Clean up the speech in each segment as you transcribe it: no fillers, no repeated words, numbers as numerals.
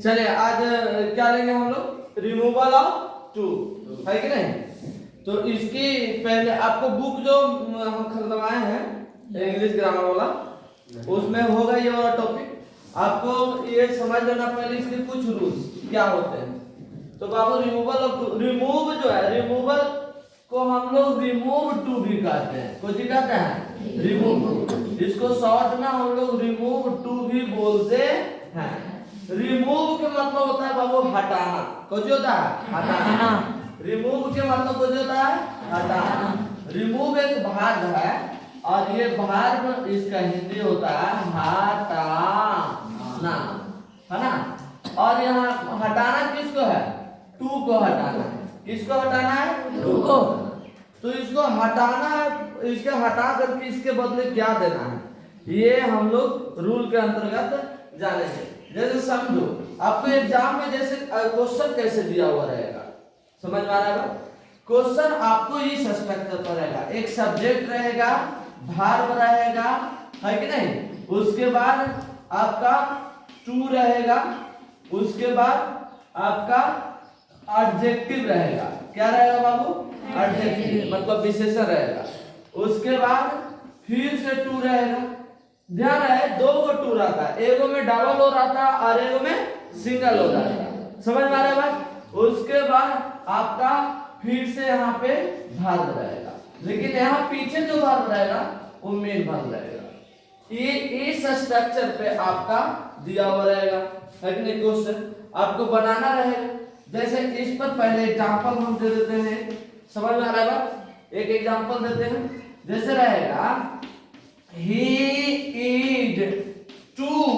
चलिए आज क्या लेंगे हम लोग, रिमूवल ऑफ टू, है कि नहीं। तो इसकी पहले आपको बुक जो हम खरीदवाए हैं इंग्लिश ग्रामर वाला, उसमें होगा ये वाला टॉपिक। आपको ये समझ लेना पहले इसके कुछ रूल्स क्या होते हैं। तो बाबू रिमूवल ऑफ टू, रिमूव जो है, रिमूवल को हम लोग रिमूव टू भी कहते हैं। कुछ ही कहते हैं रिमूव, इसको शॉर्ट में हम लोग रिमूव टू भी बोलते हैं। रिमूव के मतलब होता है बाबू हटाना। कुछ होता है हटाना। रिमूव के मतलब कुछ होता है हटाना। रिमूव एक भाग है और ये भाग इसका हिंदी होता है हटाना, है ना। और यहाँ हटाना किसको है, टू को हटाना है। किसको हटाना है, टू को। तो इसको हटाना है, इसके हटा करके इसके बदले क्या देना है, ये हम लोग रूल के अंतर्गत जानेंगे। जैसे समझो आपको एग्जाम में जैसे क्वेश्चन कैसे दिया हुआ रहेगा, समझ में आ रहा है। क्वेश्चन आपको इस स्ट्रक्चर पर रहेगा, एक सब्जेक्ट रहेगा, वर्ब रहेगा, है कि नहीं। उसके बाद आपका टू रहेगा, उसके बाद आपका एडजेक्टिव रहेगा। क्या रहेगा बाबू, एडजेक्टिव मतलब विशेषण रहेगा। उसके बाद फिर से टू रहेगा। ध्यान रहे दो को टू रहता है, एगो में डबल हो रहता है और एगो में सिंगल हो रहता है, समझ में आ रहा है बात। उसके बाद आपका फिर से यहाँ पे वर्ब रहेगा, लेकिन यहाँ पीछे जो वर्ब रहेगा वो मेन वर्ब रहेगा। ये इस स्ट्रक्चर पे आपका दिया हुआ रहेगा, है कि नहीं। क्वेश्चन आपको बनाना रहेगा। जैसे इस पर पहले एग्जांपल हम दे देते हैं, समझ में आ रहा है बात। एक एग्जांपल देते हैं, जैसे रहेगा he is too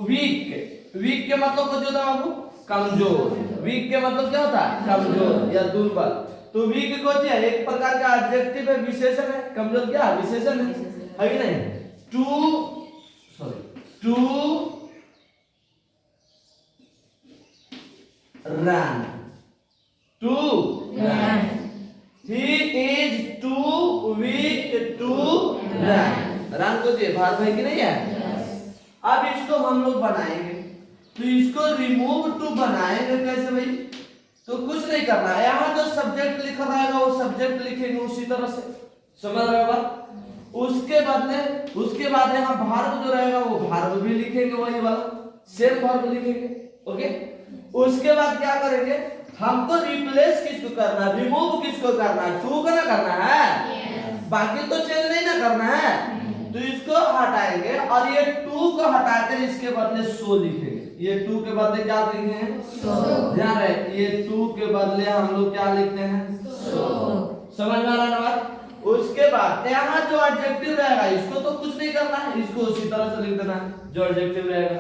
weak। Weak के मतलब कुछ होता है बाबू, कमजोर। वीक के मतलब क्या होता है, कमजोर या दुर्बल। तो वीक को क्या है, एक प्रकार का एडजेक्टिव है, विशेषण है। कमजोर क्या है, विशेषण है कि नहीं। To run, to run. He is too weak to run। Run को दिए भार है कि नहीं है। अब इसको हम लोग बनाएंगे, तो इसको रिमूव टू बनाएंगे कैसे भाई। तो कुछ नहीं करना है, यहाँ जो सब्जेक्ट लिखा रहेगा वो सब्जेक्ट लिखेंगे उसी तरह से, समझ रहे हो बात। उसके बाद यहाँ वर्ब जो रहेगा वो वर्ब भी लिखेंगे, वही वाला सेम वर्ब लिखेंगे। ओके, उसके बाद क्या करेंगे, हमको रिप्लेस किसको करना है, रिमूव किसको करना है, टू को ना करना है। बाकी तो चेंज नहीं ना करना है। तो इसको हटाएंगे और ये टू को हटाकर इसके बदले सो लिखेंगे। ये टू के बदले क्या लिखे हैं, ध्यान रहे, ये टू के बदले हम लोग क्या लिखते हैं, समझ में आ रहा है बात। उसके बाद यहाँ जो एडजेक्टिव रहेगा इसको तो कुछ नहीं करना है, इसको उसी तरह से लिख देना है जो एडजेक्टिव रहेगा।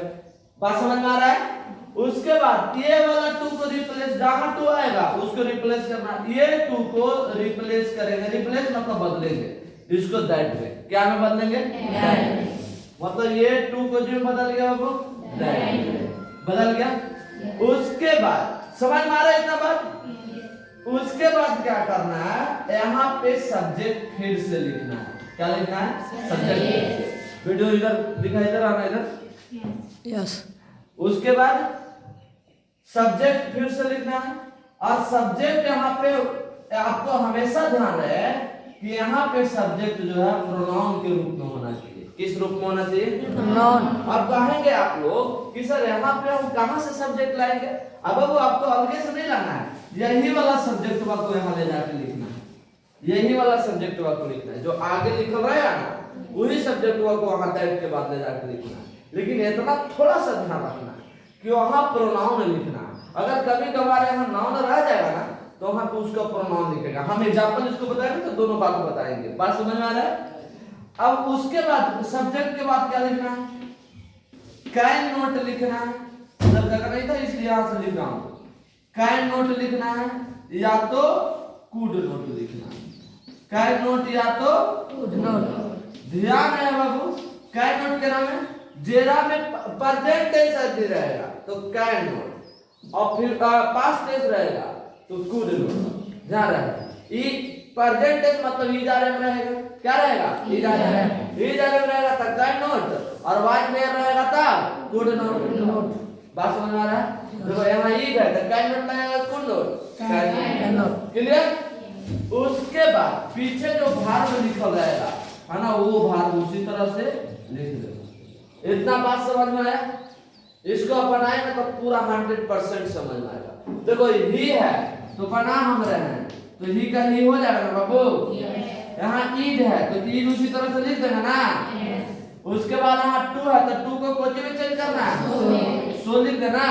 बात समझ में आ रहा है। उसके बाद ये वाला टू को रिप्लेस, जहां टू आएगा उसको रिप्लेस करना। ये टू को रिप्लेस करेंगे, रिप्लेस मतलब बदलेंगे इसको दैट में। क्या में बदलेंगे, मतलब ये टू को जो बदल गया वो दैट बदल गया। उसके बाद समझ में आ रहा है इतना बात। उसके बाद क्या करना है, यहाँ पे सब्जेक्ट फिर से लिखना है। क्या लिखना है, सब्जेक्ट। वीडियो इधर दिखा, इधर आना, इधर यस। उसके बाद सब्जेक्ट फिर से लिखना है। और सब्जेक्ट यहाँ पे आपको हमेशा ध्यान रहे कि यहाँ पे सब्जेक्ट जो है प्रोनाउन के रूप में होना चाहिए। किस रूप में होना चाहिए, प्रोनाउन। अब कहेंगे आप लोग कि सर यहाँ पे हम कहाँ से सब्जेक्ट लाएंगे। अब वो आपको अलग से नहीं लाना है, यही वाला सब्जेक्ट आपको यहाँ ले जाकर लिखना है। यही वाला सब्जेक्ट आपको लिखना है, जो आगे लिखा रहेगा ना वही सब्जेक्ट आपको वहां दैट के बाद ले जाकर लिखना है। लेकिन इतना थोड़ा सा ध्यान रखना है कि वहां प्रोनाउन लिखना है। अगर कभी कभार यहाँ नाउन रह जाएगा ना तो वहां पे उसका प्रोनाउन लिखेगा। हम एग्जांपल इसको बताएंगे तो दोनों बात बताएंगे। बात समझ में आ रहा है। अब उसके बाद सब्जेक्ट के बाद क्या लिखना है, कैन नोट लिखना है। उधर जगह नहीं था इसलिए यहां से लिख रहा हूं। कैन नोट लिखना है या तो कुड नोट लिखना है। कैन नोट या तो कुड नोट। ध्यान है बाबू, कैन नोट के नाम है जेरा में प्रेजेंट टेंस रहेगा तो कैन नोट, और फिर पास्ट टेंस रहेगा तो कुड नोट। ध्यान रहे प्रेजेंट टेंस मतलब इज आर एम रहेगा, क्या रहेगा? इज आर एम रहेगा तब कैन नॉट, और वाज वेयर रहेगा तब कुड नॉट। बात समझ में आ रहा है? देखो यहाँ इज है तो कैन नॉट लगेगा, could not, can not, clear? उसके बाद पीछे जो भार्ब लिखा रहेगा है ना, वो भार्ब उसी तरह से लिख देना। इतना बात समझ में आया? इसको अपनाएंगे तो पूरा 100% समझ में आएगा। देखो ही है तो बना हम रहे हैं तो ही का ही हो जाएगा ना बाबू। यहाँ ईद है तो ईद उसी तरह से लिख देंगे ना। उसके बाद यहाँ टू है तो टू को कोची में चेंज करना है, सो लिख देना।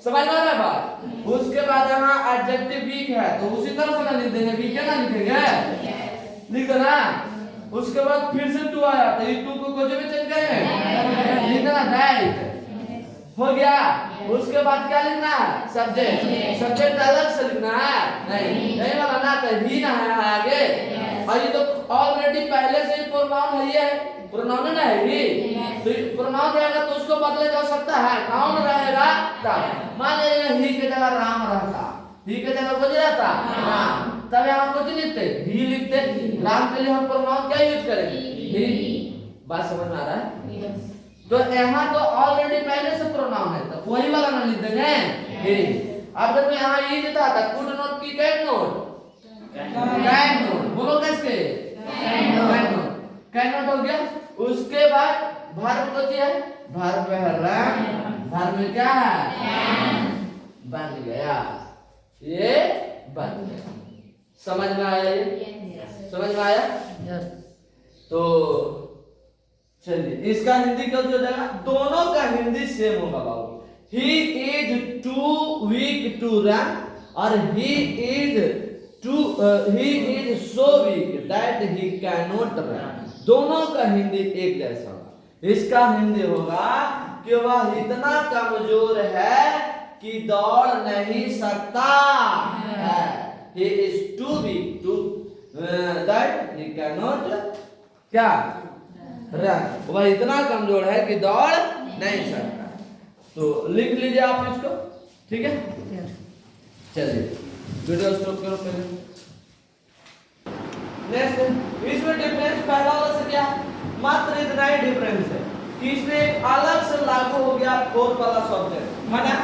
समझ में आ रहा है बात? उसके बाद यहाँ एडजेक्टिव वीक है तो उसी तरह से ना लिख देंगे, वीक है ना लिखेंगे, लिख देना। उसके बाद फिर से टू आया तो ये टू को कोची में चेंज करेंगे, लिख देना दैट, हो गया। उसके बाद क्या लिखना है? सब्जेक्ट। सब्जेक्ट अलग से लिखना है, नहीं वाला ना तो ही ना है आगे। और ये तो ऑलरेडी पहले से ही प्रोनाउन है, ये प्रोनाउन है ना ही, तो प्रोनाउन रहेगा तो उसको बदला जा सकता है, नाउन रहेगा तब। मान लीजिए ही के जगह राम रहता, ही के जगह कुछ रहता राम, तब यहाँ कुछ लिखते ही लिखते। राम के लिए हम प्रोनाउन क्या यूज करेंगे? ही। बात समझ में आ रहा है? तो यहाँ तो ऑलरेडी पहले से प्रोनाउन है तो वही वाला ना लिख देंगे ही। अब देखो यहाँ ईज था कुड नॉट की कैन नॉट, कैन नॉट बोलो कैसे? कैन नॉट हो गया। उसके बाद वर्ब को क्या है? वर्ब है रन, वर्ब में क्या है? बन गया, ये बन गया। समझ में आया? ये समझ में आया? तो चलिए इसका हिंदी क्या हो जाएगा? दोनों का हिंदी सेम होगा बाबू। He is too weak to run और he is so weak that he can not run. दोनों का हिंदी एक जैसा होगा। इसका हिंदी होगा कि वह इतना कमजोर है कि दौड़ नहीं सकता है। He is too weak to that he can not क्या रन, वह इतना कमजोर है कि दौड़ नहीं सकता। तो लिख लीजिए आप इसको, ठीक है? चलिए वीडियो स्टॉप करो पहले। नेक्स्ट इसमें डिफरेंस पहला वाला से क्या मात्र इतना ही डिफरेंस है कि इसमें एक अलग से लागू हो गया फोर प्लस ऑब्जेक्ट, है ना?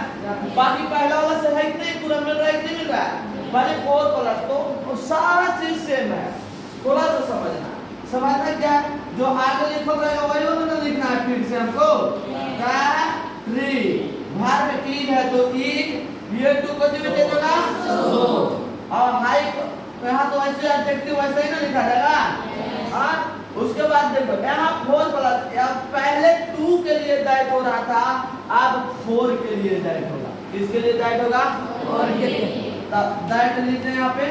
बाकी पहला वाला से है इतने पूरा मिल रहा है, इतने मिल रहा है, भले फोर प्लस तो सारा चीज सेम है। थोड़ा सा समझना क्या है? जो आगे लिखा रहेगा वही वाला लिखना है। फिर से हमको ट्री वर्ब ईद है तो ईद, ये टू को चेंज होगा सो, और हाई यहाँ तो ऐसे एडजेक्टिव वैसे ही ना लिखा जाएगा। हाँ उसके बाद देखो यहाँ फोर प्लस, पहले टू के लिए दैट हो रहा था, अब फोर के लिए दैट होगा। किसके लिए दैट होगा? फोर के लिए। तब दैट लिखते हैं यहाँ पे।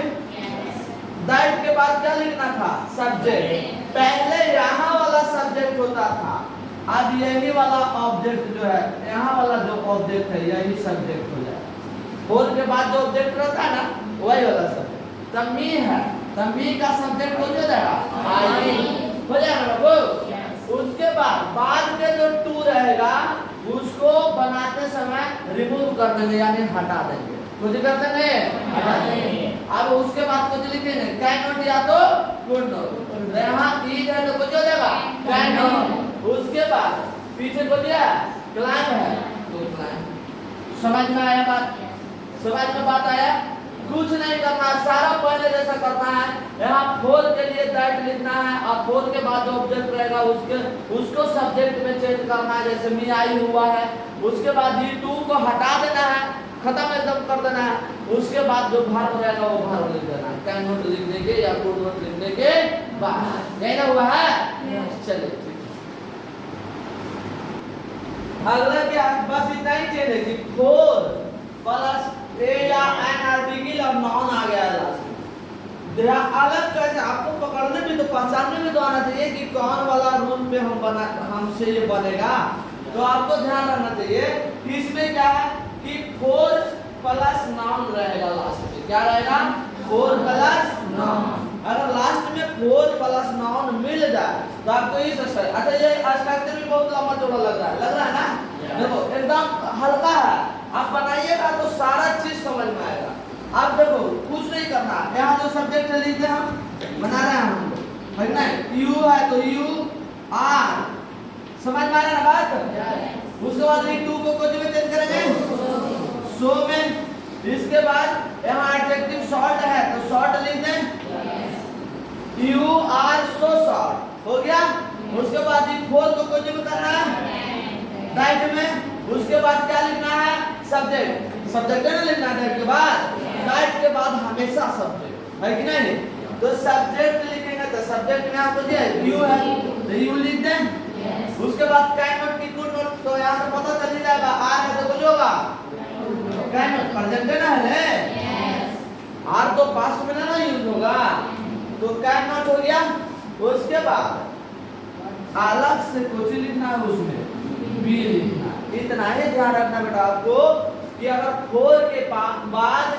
दैट के बाद क्या लिखना था? सब्जेक्ट। पहले यहाँ वाला सब्जेक्ट होता था, अब यही वाला ऑब्जेक्ट जो है, यहाँ वाला जो ऑब्जेक्ट है यही सब्जेक्ट हो जाएगा। फोर के बाद जो ऑब्जेक्ट रहता है ना वही वाला सब्जेक्ट। तमी है, तमी का सब्जेक्ट हो जाएगा हो जाएगा बाबू। उसके बाद के जो टू रहेगा उसको बनाते समय रिमूव कर देंगे, यानी हटा देंगे। कुछ करते नहीं हटा देंगे। अब उसके बाद कुछ लिखेंगे कैन नॉट या तो कुड नॉट। यहाँ ईज है तो कुछ हो जाएगा कैन नॉट। उसके बाद पीछे को दिया क्लाइंब है तो क्लाइंब। समझ में आया बात? समझ में बात आया? कुछ नहीं करना, सारा पहले जैसा करना है। यहाँ फोर के लिए दैट लिखना है और फोर के बाद जो ऑब्जेक्ट रहेगा उसको सब्जेक्ट में चेंज करना है, जैसे मी आई हुआ है। उसके बाद ये टू को हटा देना है, खत्म एकदम कर देना है। उसके बाद जो वर्ब रहेगा वो वर्ब लिख देना है, कैन नॉट लिखने के या कुड नॉट लिखने के बाद। यही ना हुआ है? चलिए अगला क्या? बस इतना ही चेंज है कि फोर प्लस ए या एन आर्टिकल और नाउन आ गया लास्ट। अलग कैसे आपको पकड़ने में तो पहचानने में तो आना चाहिए कि कौन वाला रूल पे हमसे ये बनेगा। तो आपको ध्यान रखना चाहिए कि इसमें क्या है कि फोर प्लस नाउन रहेगा लास्ट में। क्या रहेगा? Four plus noun. अगर लास्ट में फोर प्लस नाउन मिल जाए तो आपको ये स्ट्रक्चर, अच्छा ये स्ट्रक्चर भी बहुत लंबा चौड़ा लग रहा है ना? देखो एकदम हल्का है, आप बनाइएगा तो सारा चीज समझ में आएगा। अब देखो कुछ नहीं करना, यहाँ जो सब्जेक्ट लिखते हैं हम बना रहे हैं हम लोग, है ना? यू है तो यू आर, समझ में आ रहा है ना बात? उसके बाद ये टू को कुछ में चेंज करेंगे सो में। इसके बाद यहाँ एडजेक्टिव शॉर्ट है तो शॉर्ट लिख दें, यू आर सो शॉर्ट, हो गया। उसके बाद ये फोर को कुछ में करना है राइट में। उसके बाद क्या लिखना है? सब्जेक्ट, सब्जेक्ट है ना लिखना है के बाद, राइट के बाद हमेशा सब्जेक्ट, है कि नहीं? तो सब्जेक्ट लिखेंगे तो सब्जेक्ट में आपको दिया यू है तो यू लिख दें। उसके बाद कैन नॉट की कुड नॉट, तो यहाँ से पता चल जाएगा आर है तो कुछ होगा, कैन नॉट प्रेजेंट है ना है, आर तो पास्ट में ना यूज होगा, तो कैन नॉट हो गया। उसके बाद अलग से कुछ लिखना है उसमें बी लिखना, इतना ही ध्यान रखना बेटा आपको कि अगर फोर के बाद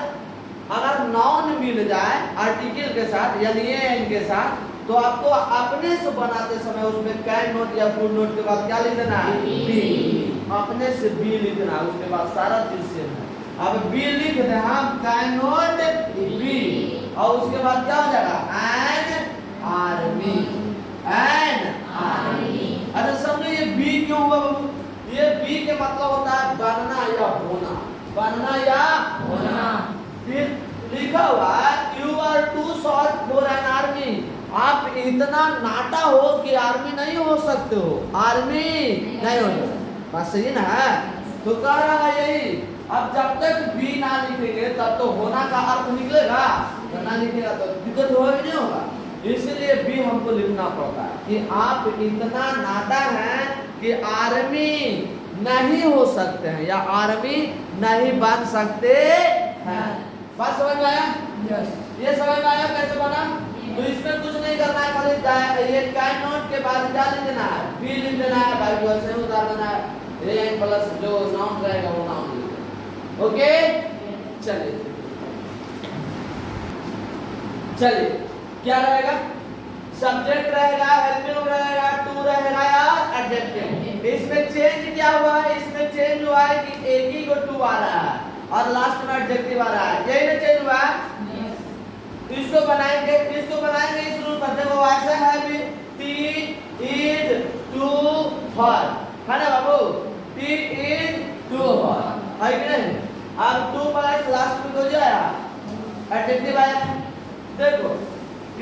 अगर नाउन मिल जाए आर्टिकल के साथ यानी एन के साथ, तो आपको अपने से बनाते समय उसमें कैन नॉट या कुड नॉट के बाद क्या लिख देना है? बी, अपने से बी लिखना है, उसके बाद सारा चीज सेम है। अब बी लिख दे हम कैन नॉट बी, और उसके बाद क्या हो जाएगा? An army, an army. अच्छा समझो ये बी क्यों हुआ बाबू? ये बी के मतलब होता है बनना या होना, बनना या होना। फिर लिखा हुआ है you are too short for an army, आप इतना नाटा हो कि आर्मी नहीं हो सकते हो, आर्मी नहीं हो सकते, बात सही ना है? तो कह रहा है यही, अब जब तक बी ना लिखेंगे तब तो होना का अर्थ निकलेगा, ना लिखेगा तो दिक्कत होगा कि नहीं होगा? इसलिए बी हमको लिखना पड़ता है कि आप इतना नाटा है कि आर्मी नहीं हो सकते हैं या आर्मी नहीं बन सकते हैं। बात समझ में आया? ये समझ में आया कैसे बना? तो इसमें कुछ नहीं करना है, खाली ये कैन नॉट के बाद क्या लिख देना है? बी लिख देना है, बाकी वैसे उतार देना है, ए प्लस जो नाउन रहेगा वो नाउन लिख देना। ओके चलिए चलिए क्या रहेगा? सब्जेक्ट रहेगा, हेल्पिंग रहेगा, टू रहेगा या एडजेक्टिव। इसमें चेंज क्या हुआ है? इसमें चेंज हुआ है कि एक ही को टू आ रहा है और लास्ट में एडजेक्टिव आ रहा है, यही ना चेंज हुआ है? इसको बनाएंगे इस रूल पर, देखो ऐसा है भी टी इज टू हॉट, है ना बाबू? टी इज टू हॉट, है कि नहीं? अब टू प्लस लास्ट में हो जाएगा एडजेक्टिव आया। देखो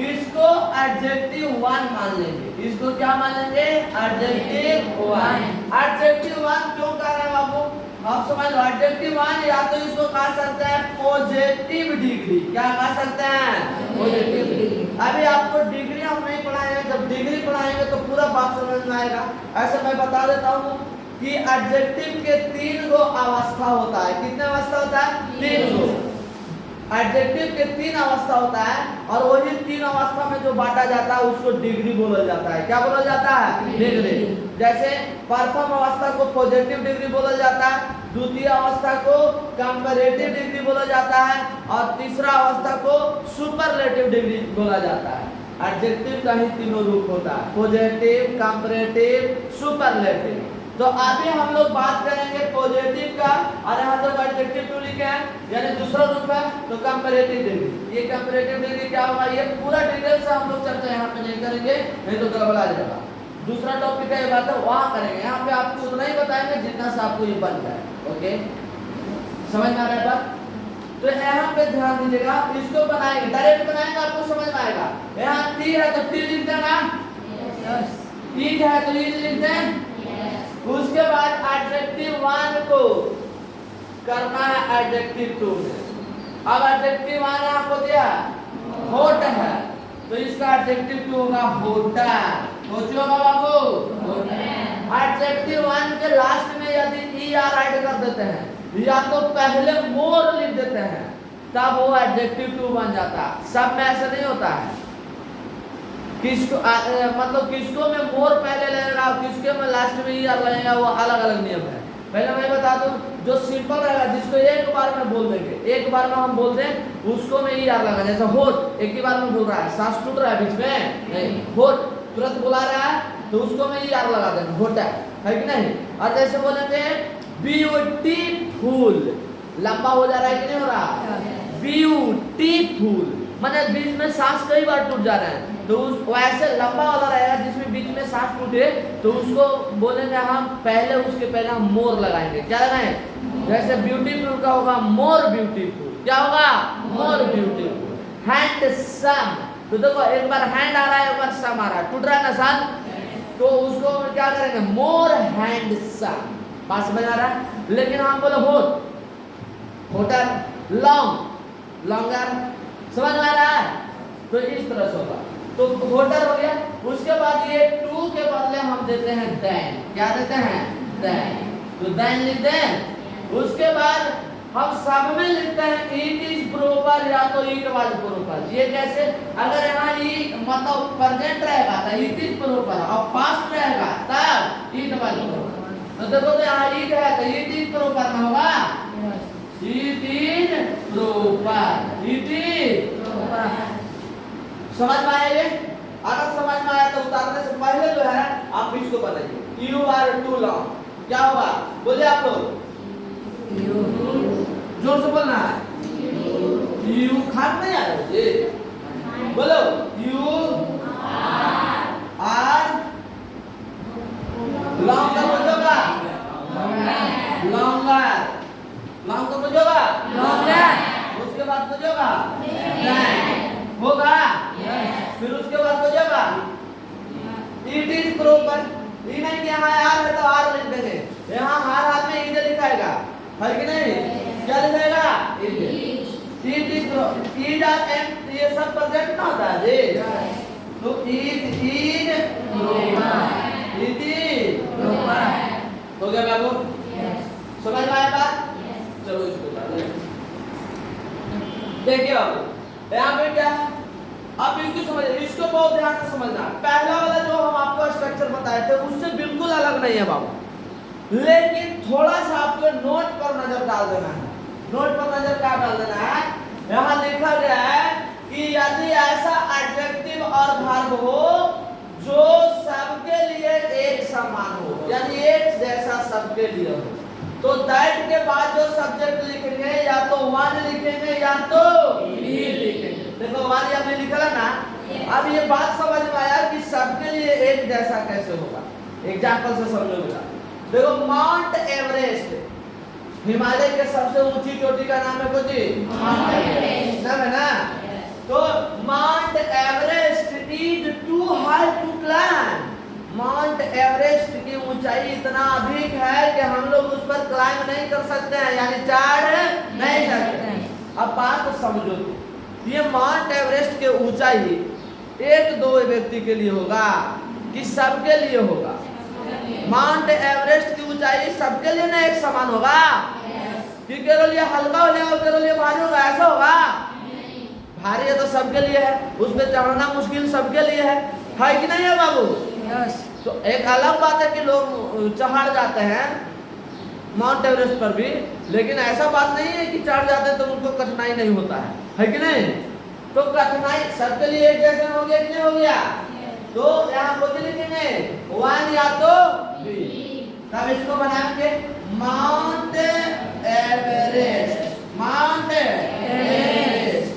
इसको एडजेक्टिव वन मान लेंगे, इसको क्या मान लेंगे? Adjective one. एडजेक्टिव वन क्यों कह रहे हैं बाबू? आप समझ लो, एडजेक्टिव वन या तो इसको कह सकते हैं पॉजिटिव डिग्री, क्या कह सकते हैं? Positive degree. अभी आपको डिग्री हम नहीं पढ़ाएंगे, जब डिग्री पढ़ाएंगे तो पूरा बात समझ में आएगा। ऐसे मैं बता देता हूँ कि एडजेक्टिव के 3 गो अवस्था होता है। कितने अवस्था होता है? 3 गो। एडजेक्टिव के 3 अवस्था होता है और वही 3 अवस्था में जो बांटा जाता है उसको डिग्री बोला जाता है। क्या बोला जाता है? डिग्री। जैसे प्रथम अवस्था को पॉजिटिव डिग्री बोला जाता है, द्वितीय अवस्था को कंपैरेटिव डिग्री बोला जाता है और तीसरा अवस्था को सुपरलेटिव डिग्री बोला जाता है। एडजेक्टिव का ही तीनों रूप होता है, पॉजिटिव, कंपैरेटिव, सुपरलेटिव। तो अभी हम लोग बात करेंगे पॉजिटिव का, और यहाँ तो एडजेक्टिव टू लिखे हैं यानी दूसरा रूप है तो कंपैरेटिव डिग्री। ये कंपैरेटिव डिग्री क्या होगा? ये पूरा डिटेल से हम लोग चर्चा यहाँ पे नहीं करेंगे, नहीं तो गड़बड़ा जाएगा। दूसरा टॉपिक है ये बात है वहाँ करेंगे, यहाँ पे आपको उतना ही बताएंगे जितना से आपको ये बन जाए। ओके समझ में आ रहा है बात? तो यहाँ पे ध्यान दीजिएगा, इसको बनाएंगे, डायरेक्ट बनाएंगे आपको समझ में आएगा। यहाँ टी है तो टी लिख देना, ईज है तो ईज लिख दें। उसके बाद एडजेक्टिव वन को करना है एडजेक्टिव टू में। अब एडजेक्टिव वन आपको दिया हॉट है तो इसका एडजेक्टिव टू होगा होटा। सोचिएगा बाबू, एडजेक्टिव वन के लास्ट में यदि ई आर ऐड कर देते हैं या तो पहले मोर लिख देते हैं तब वो एडजेक्टिव टू बन जाता है। सब में ऐसा नहीं होता है, किसको मतलब किसको में मोर पहले लगेगा और किसके में लास्ट में ईआर लगेगा, वो अलग अलग नियम है। पहले मैं बता दूं, जो सिंपल रहेगा जिसको एक बार में बोल देंगे, एक बार में हम बोल दें उसको में ईआर लगा। जैसे होट एक ही बार में बोल रहा है, सांस टूट रहा है बीच में नहीं, होट तुरंत बुला रहा है तो उसको में ईआर लगा देंगे, होटा है कि नहीं। और जैसे बोलेंगे ब्यूटीफुल, लंबा हो जा रहा है कि नहीं हो रहा, ब्यूटीफुल, माने बीच में सांस कई बार टूट जा रहा है, तो वैसे लंबा वाला रहेगा जिसमें बीच में सांस टूटे, तो उसको बोलेंगे हम पहले, उसके पहले हम मोर लगाएंगे। क्या लगाएं? जैसे ब्यूटीफुल का होगा मोर ब्यूटीफुल। क्या होगा? More beautiful. हैंडसम, तो देखो एक बार हैंड आ रहा है, एक बार सम आ रहा है, टूट रहा है ना साथ, तो उसको क्या करेंगे? मोर हैंडसम। बात समझ आ रहा है? लेकिन हम बोले होट, होटर, लॉन्ग, लॉन्गर, समझ में आ रहा है? तो इस तरह से होगा। तो होटर हो गया। उसके बाद ये टू के बदले हम देते हैं देन। क्या देते हैं? देन। तो देन लिखते हैं। उसके बाद हम सब में लिखते हैं इट इज प्रॉपर या तो इट वाज प्रॉपर। ये कैसे? अगर यहाँ इट मतलब प्रेजेंट रहेगा तो इट इज प्रॉपर, और पास्ट रहेगा तब इट वाज प्रॉपर। तो देखो तो यहाँ इट है तो इट इज प्रॉपर ना होगा? It is proper, it is proper. समझ में आया? अगर समझ में आया तो उतारने से पहले जो है आप इसको बताइए, यू आर टू लॉन्ग, क्या होगा? बोलिए आप लोग, जोर से बोलना है। यू खान नहीं आ रहे जी, बोलो यू आर लॉन्ग का बोलोगा लॉन्गर, लॉन्ग का बोलोगा लॉन्गर, उसके बाद बोलोगा होगा, फिर उसके बाद बोलोगा इट इज प्रॉपर। ये नहीं कि यहाँ आर है तो आर लिख देंगे, यहाँ हर हाथ में इज लिखाएगा, है कि नहीं? क्या लिखाएगा? इज। इट इज आर एम, ये सब प्रेजेंट ना होता है जी, तो it is proper, it is proper. हो गया बाबू? समझ में आया बात? चलो इसको देखिए बाबू, यहाँ पे क्या है? आप इसको समझिए, इसको बहुत ध्यान से समझना। पहला वाला जो हम आपको स्ट्रक्चर बताए थे उससे बिल्कुल अलग नहीं है बाबू, लेकिन थोड़ा सा आपको नोट पर नजर डाल देना है। नोट पर नजर क्या डाल देना है? यहाँ लिखा गया है कि यदि ऐसा एडजेक्टिव और वर्ब हो जो सबके लिए एक समान हो, यानी एक जैसा सबके लिए हो, तो दैट के बाद जो सब्जेक्ट लिखेंगे या तो वन लिखेंगे या तो बी लिखेंगे। देखो वन या बी लिखा है ना। अब ये बात समझ में आया कि सबके लिए एक जैसा कैसे होगा? एग्जांपल से समझोगे। देखो माउंट एवरेस्ट, हिमालय के सबसे ऊंची चोटी का नाम है कोई? माउंट एवरेस्ट, नाम है ना? तो Mount Everest is too high to climb. Mount Everest की ऊंचाई इतना अधिक है कि हम लोग उस पर क्लाइंब नहीं कर सकते हैं, यानी चढ़ नहीं सकते। अब बात तो समझो, ये माउंट एवरेस्ट के ऊंचाई एक दो व्यक्ति के लिए होगा कि सबके लिए होगा? माउंट एवरेस्ट की ऊंचाई सबके लिए ना एक समान होगा? कि केवल लिए हल्का हो जाएगा, केवल लिए भारी होगा, ऐसा होगा? भारी है तो सबके लिए है, उस पर चढ़ना मुश्किल सबके लिए है कि नहीं है बाबू? तो एक अलग बात है कि लोग चढ़ जाते हैं माउंट एवरेस्ट पर भी, लेकिन ऐसा बात नहीं है कि चढ़ जाते हैं तो उनको कठिनाई नहीं होता है कि नहीं? तो कठिनाई सबके लिए एक जैसे हो गया कि नहीं हो गया? तो यहाँ कुछ लिखेंगे वन या तो बी, तब इसको बनाएंगे mount Everest. Mount Everest,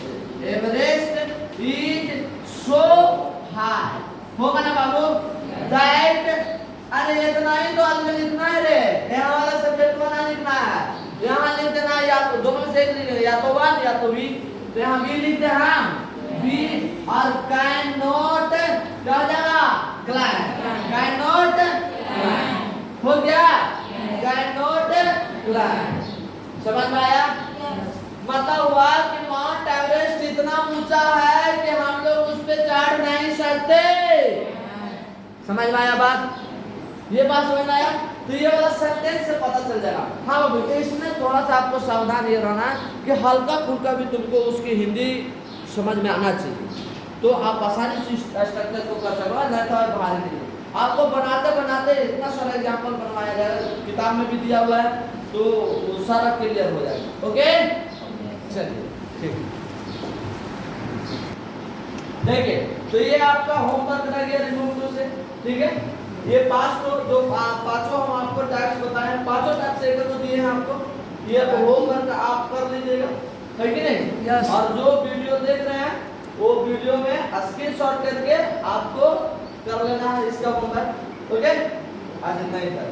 Everest is so high, होगा ना बाबू? दैट, अरे इतना ही तो आदमी लिखना है रे, यहाँ वाला सब्जेक्ट को ना लिखना है, यहाँ लिख देना है, या तो दोनों से एक लिखेंगे, या तो वन या तो बी। तो यहाँ बी लिखते हैं हम, बी, और कैन नॉट क्या हो जाएगा? क्लाइंब, कैन नॉट क्लाइंब, हो गया? Can not climb. समझ में आया? मतलब हुआ कि माउंट एवरेस्ट इतना ऊंचा है कि हम लोग उस पे चढ़ नहीं सकते। समझ में आया बात? ये बात समझ में आया? तो ये वाला सेंटेंस से पता चल जाएगा। हाँ बाबू, इसमें थोड़ा सा आपको सावधान ये रहना कि हल्का फुल्का भी तुमको उसकी हिंदी समझ में आना चाहिए, तो आप आसानी से स्ट्रक्चर को कर सको, नहीं तो भारी नहीं। आपको बनाते बनाते इतना सारा एग्जाम्पल बनवाया जाएगा, किताब में भी दिया हुआ है, तो सारा क्लियर हो जाएगा। ओके, चलिए ठीक। देखिए, तो ये आपका होमवर्क रह गया रिमूव टू से, ठीक है? ये पांचों हम आपको टास्क बताए, पांचों टास्क एक तो दिए हैं आपको, ये होमवर्क आप कर लीजिएगा। है कि नहीं? Yes. और जो वीडियो देख रहे हैं वो वीडियो में स्क्रीनशॉट करके आपको कर लेना है इसका होमवर्क। ओके, आज इतना ही था।